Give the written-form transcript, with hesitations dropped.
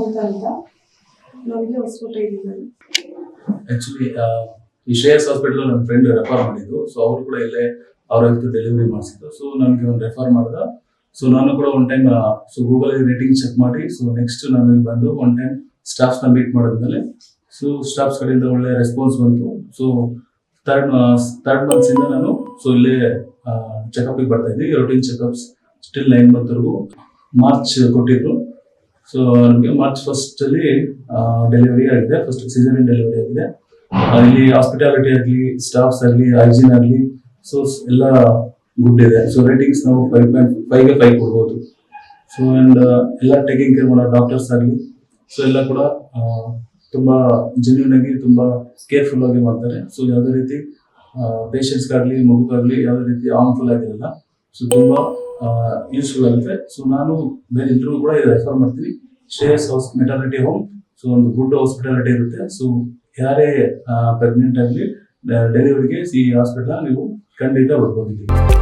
ಸುಮಂತ ಅಂತ. ನಾವಿಲ್ಲಿ ಹೊಸಕೋಟೆ ಇದ್ದೀವಿ. ಆಕ್ಚುಲಿ ಈ ಶ್ರೇಯಸ್ ಹಾಸ್ಪಿಟಲ್ ನನ್ನ ಫ್ರೆಂಡ್ ರೆಫರ್ ಮಾಡಿದ್ದು. ಸೊ ಅವರು ಕೂಡ ಇಲ್ಲೇ ಅವ್ರ ಡೆಲಿವರಿ ಮಾಡಿಸಿದ್ದು. ಸೊ ನನಗೆ ಒಂದು ರೆಫರ್ ಮಾಡ್ದ. ಸೊ ನಾನು ಕೂಡ one time Google rating check ಮಾಡಿ ನೆಕ್ಸ್ಟ್ ನಾನು ಇಲ್ಲಿ ಬಂದು ಒನ್ ಟೈಮ್ ಸ್ಟಾಫ್ಸ್ ನ ಮೀಟ್ ಮಾಡಿದ್ಮೇಲೆ ಸ್ಟಾಫ್ಸ್ ಕಡೆಯಿಂದ ಒಳ್ಳೆ ರೆಸ್ಪಾನ್ಸ್ ಬಂತು. ಸೊ ಥರ್ಡ್ ಮಂತ್ಸ್ ಇಂದ ನಾನು ಇಲ್ಲೇ ಚೆಕಪ್ ಬರ್ತಾ ಇದ್ದೆ. ರೂಟೀನ್ ಚೆಕಪ್ಸ್ ಸ್ಟಿಲ್ 9 ಮಂತ್ ವರೆಗೂ ಮಾರ್ಚ್ ಕೊಟ್ಟಿದ್ರು. ಸೊ ನಮಗೆ ಮಾರ್ಚ್ 1 ಅಲ್ಲಿ ಡೆಲಿವರಿ ಆಗಿದೆ. ಫಸ್ಟ್ ಸಿಸೇರಿಯನ್ ಡೆಲಿವರಿ ಆಗಿದೆ. ಇಲ್ಲಿ ಹಾಸ್ಪಿಟಾಲಿಟಿ ಆಗಲಿ, ಸ್ಟಾಫ್ಸ್ ಆಗಲಿ, ಹೈಜೀನ್ ಆಗಲಿ, ಸೊ ಎಲ್ಲ ಗುಡ್ ಇದೆ. ಸೊ ರೇಟಿಂಗ್ಸ್ ನಾವು 5.5 ಗೆ 5 ಕೊಡ್ಬೋದು. ಸೊ ಅಂಡ್ ಎಲ್ಲ ಟೇಕಿಂಗ್ ಕೇರ್ ಮಾಡೋ ಡಾಕ್ಟರ್ಸ್ ಆಗಲಿ, ಸೊ ಎಲ್ಲ ಕೂಡ ತುಂಬಾ ಜೆನ್ಯೂನ್ ಆಗಿ ತುಂಬಾ ಕೇರ್ಫುಲ್ ಆಗಿ ಮಾಡ್ತಾರೆ. ಸೊ ಯಾವುದೇ ರೀತಿ ಪೇಷಂಟ್ಸ್ಗಾಗಲಿ ಮಗುಗಾಗಲಿ ಯಾವುದೇ ರೀತಿ ಹಾರ್ಮ್ಫುಲ್ ಆಗಿರಲ್ಲ. ಸೊ ತುಂಬಾ ಯೂಸ್ಫುಲ್ ಆಗುತ್ತೆ. ಸೊ ನಾನು ಬೇರೆ ಎಲ್ಲರಿಗೂ ಕೂಡ ರೆಫರ್ ಮಾಡ್ತೀನಿ. ಶ್ರೇಯಸ್ ಮೆಟರ್ನಿಟಿ ಹೋಮ್ ಒಂದು ಗುಡ್ ಹಾಸ್ಪಿಟಾಲಿಟಿ ಇರುತ್ತೆ. ಸೊ ಯಾರೇ ಪ್ರೆಗ್ನೆಂಟ್ ಆಗಲಿ ಡೆಲಿವರಿಗೆ ಈ ಹಾಸ್ಪಿಟಲ್ ನೀವು ಖಂಡಿತ ಬರ್ಬೋದು.